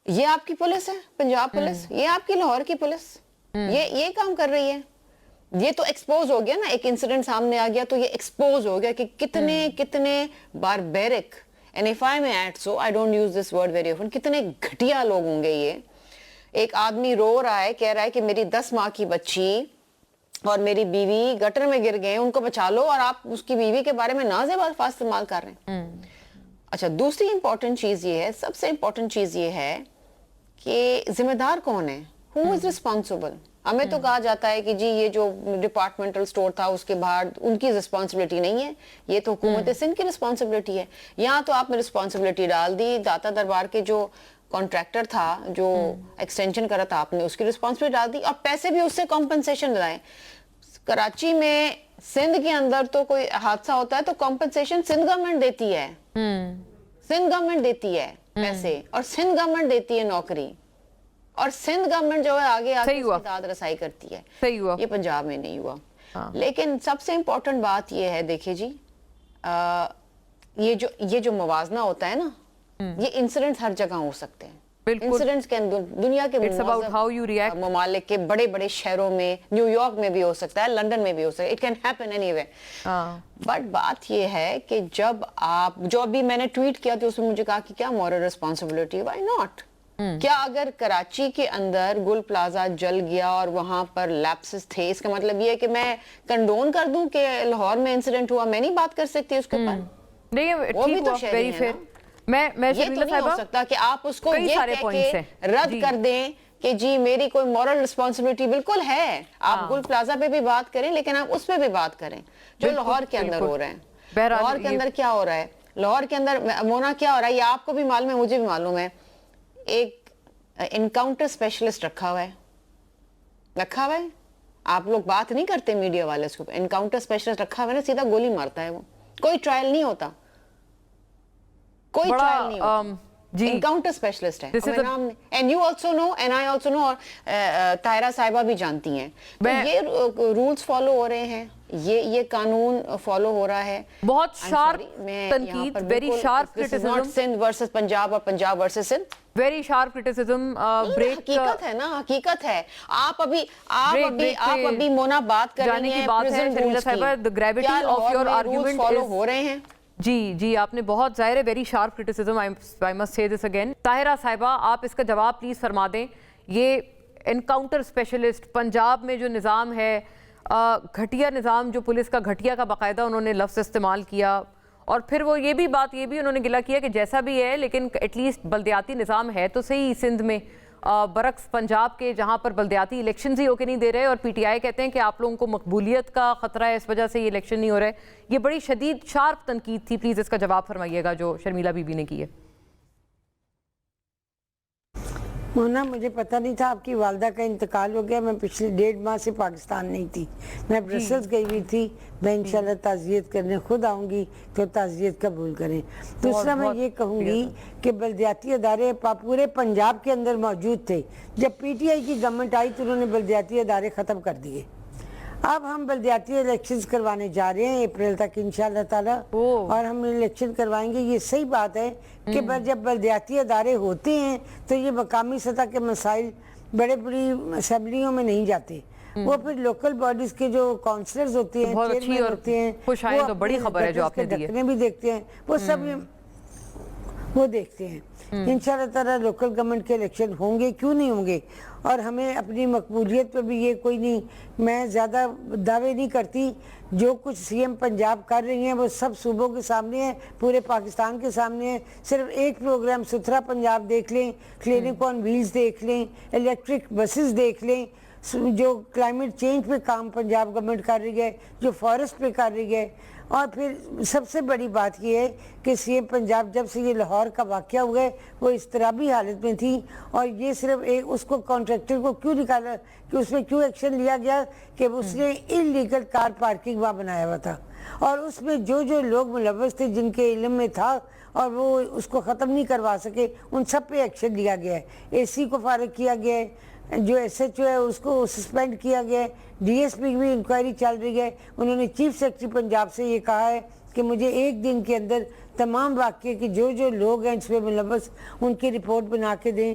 یہ آپ کی پولیس ہے پنجاب پولیس, یہ آپ کی لاہور کی پولیس, یہ کام کر رہی ہے. یہ تو ایکسپوز ہو گیا نا, ایک انسیڈنٹ سامنے آ گیا تو یہ ایکسپوز ہو گیا کہ کتنے barbaric, and if I may add so, I don't use this word very often, کتنے گھٹیا لوگ ہوں گے یہ. ایک آدمی رو رہا ہے, کہہ رہا ہے کہ میری 10 ماہ کی بچی اور میری بیوی گٹر میں گر گئے, ان کو بچا لو, اور آپ اس کی بیوی کے بارے میں نازیب الفاظ استعمال کر رہے ہیں. اچھا, دوسری امپورٹنٹ چیز یہ ہے, سب سے امپورٹنٹ چیز یہ ہے کہ ذمہ دار کون ہے, who is responsible. ہمیں تو کہا جاتا ہے کہ جی یہ جو ڈپارٹمنٹل سٹور تھا اس کے باہر ان کی رسپانسبلٹی نہیں ہے, یہ تو حکومت سندھ کی رسپانسبلٹی ہے. یہاں تو آپ نے رسپانسبلٹی ڈال دی, داتا دربار کے جو کانٹریکٹر تھا, جو ایکسٹینشن کرا تھا, آپ نے اس کی رسپانسبلٹی ڈال دی, اور پیسے بھی اس سے کمپنسیشن لائے. کراچی میں سندھ کے اندر تو کوئی حادثہ ہوتا ہے تو کمپنسیشن سندھ گورنمنٹ دیتی ہے, سندھ گورنمنٹ دیتی ہے پیسے, اور سندھ گورنمنٹ دیتی ہے نوکری, اور سندھ گورنمنٹ جو ہے آگے آگے اس کی داد رسائی کرتی ہے. یہ پنجاب میں نہیں ہوا. لیکن سب سے امپورٹنٹ بات یہ ہے, دیکھیں جی, یہ جو موازنہ ہوتا ہے نا, یہ انسیڈنٹس ہر جگہ ہو سکتے ہیں. انسیڈنٹس کے اندر دنیا کے ممالک کے بڑے بڑے شہروں میں, نیو یارک میں بھی ہو سکتا ہے, لندن میں بھی ہو سکتا ہے, it can happen any way. But بات یہ ہے کہ جب آپ, جو ابھی میں نے ٹویٹ کیا تو اس میں مجھے کہا کہ کیا مورل رسپانسبلٹی, وائی ناٹ. کیا اگر کراچی کے اندر گل پلازا جل گیا اور وہاں پر لیپسز تھے, اس کا مطلب یہ ہے کہ میں کنڈون کر دوں کہ لاہور میں انسیڈنٹ ہوا, میں نہیں بات کر سکتی اس کے اوپر؟ وہ بھی تو شہری ہے نا. یہ تو نہیں ہو سکتا کہ آپ اس کو یہ کہہ کے رد کر دیں کہ جی میری کوئی مورل رسپانسبلٹی. بالکل ہے, آپ گل پلازا پہ بھی بات کریں, لیکن آپ اس پہ بھی بات کریں جو لاہور کے اندر ہو رہے ہیں. لاہور کے اندر کیا ہو رہا ہے, لاہور کے اندر مونا کیا ہو رہا ہے, یہ آپ کو بھی معلوم ہے, مجھے بھی معلوم ہے. ایک انکاؤنٹر اسپیشلسٹ رکھا ہوا ہے, آپ لوگ بات نہیں کرتے میڈیا والے اس کو. انکاؤنٹر اسپیشلسٹ رکھا ہوا ہے نا, سیدھا گولی مارتا ہے وہ, کوئی ٹرائل نہیں ہوتا, کوئی ٹرائل نہیں ہوتا. انکاؤنٹر اسپیشلسٹ ہے. And you also know, and I also know, اور طاہرہ صاحبہ بھی جانتی ہیں. تو یہ رولز فالو ہو رہے ہیں, یہ قانون فالو ہو رہا ہے. بہت شارپ تنقید, very sharp criticism. Sindh versus Punjab اور Punjab versus Sindh. Very sharp criticism. حقیقت ہے نا, حقیقت ہے. آپ ابھی مونا بات کر رہی ہیں پریزن رولز کی, کیا لاہور میں رولز فالو ہو رہے ہیں؟ جی آپ نے بہت ظاہر ہے very sharp criticism. I must say this again. Tahira صاحبہ, آپ اس کا جواب پلیز فرما دیں. یہ انکاؤنٹر اسپیشلسٹ پنجاب میں جو نظام ہے, گھٹیا نظام, جو پولیس کا گھٹیا کا باقاعدہ انہوں نے لفظ استعمال کیا, اور پھر وہ یہ بھی انہوں نے گلہ کیا کہ جیسا بھی ہے لیکن ایٹ لیسٹ بلدیاتی نظام ہے تو صحیح سندھ میں, برعکس پنجاب کے جہاں پر بلدیاتی الیکشنز ہی ہو کے نہیں دے رہے, اور پی ٹی آئی کہتے ہیں کہ آپ لوگوں کو مقبولیت کا خطرہ ہے, اس وجہ سے یہ الیکشن نہیں ہو رہے. یہ بڑی شدید شارپ تنقید تھی, پلیز اس کا جواب فرمائیے گا جو شرمیلا بی بی نے کی ہے. مونا, مجھے پتہ نہیں تھا آپ کی والدہ کا انتقال ہو گیا. میں پچھلے 1.5 ماہ سے پاکستان نہیں تھی, میں برسلز گئی ہوئی تھی. میں انشاءاللہ تعزیت کرنے خود آؤں گی تو تعزیت قبول کریں. دوسرا میں یہ کہوں گی کہ بلدیاتی ادارے پورے پنجاب کے اندر موجود تھے. جب پی ٹی آئی کی گورنمنٹ آئی تو انہوں نے بلدیاتی ادارے ختم کر دیے. اب ہم بلدیاتی الیکشنز کروانے جا رہے ہیں اپریل تک انشاءاللہ تعالیٰ, اور ہم الیکشن کروائیں گے. یہ صحیح بات ہے کہ جب بلدیاتی ادارے ہوتے ہیں تو یہ مقامی سطح کے مسائل بڑی اسمبلیوں میں نہیں جاتے, وہ پھر لوکل باڈیز کے جو کونسلرز ہوتے ہیں, چیئرمین ہوتے ہیں, تو بڑی خبر ہے جو آپ نے دی ہے, بھی دیکھتے ہیں, وہ سب وہ دیکھتے ہیں. انشاءاللہ تعالیٰ لوکل گورنمنٹ کے الیکشن ہوں گے, کیوں نہیں ہوں گے. اور ہمیں اپنی مقبولیت پہ بھی یہ کوئی نہیں, میں زیادہ دعوے نہیں کرتی. جو کچھ سی ایم پنجاب کر رہی ہیں وہ سب صوبوں کے سامنے ہے, پورے پاکستان کے سامنے ہے. صرف ایک پروگرام ستھرا پنجاب دیکھ لیں, کلینک آن ویلز دیکھ لیں, الیکٹرک بسز دیکھ لیں, جو کلائمیٹ چینج پہ کام پنجاب گورنمنٹ کر رہی ہے, جو فارسٹ پہ کر رہی ہے. اور پھر سب سے بڑی بات یہ ہے کہ سی ایم پنجاب جب سے یہ لاہور کا واقعہ ہوا ہے وہ اضطرابی حالت میں تھی, اور یہ صرف اس کو کانٹریکٹر کو کیوں نکالا, کہ اس میں کیوں ایکشن لیا گیا کہ اس نے انلیگل کار پارکنگ وہاں بنایا ہوا تھا, اور اس میں جو لوگ ملوث تھے جن کے علم میں تھا اور وہ اس کو ختم نہیں کروا سکے, ان سب پہ ایکشن لیا گیا ہے. اے سی کو فارغ کیا گیا ہے, جو ایس ایچ او ہے اس کو سسپینڈ کیا گیا ہے, ڈی ایس پی کی بھی انکوائری چل رہی ہے. انہوں نے چیف سیکرٹری پنجاب سے یہ کہا ہے کہ مجھے 1 دن کے اندر تمام واقعے کے جو لوگ ہیں اس پہ ملوث ان کی رپورٹ بنا کے دیں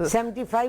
75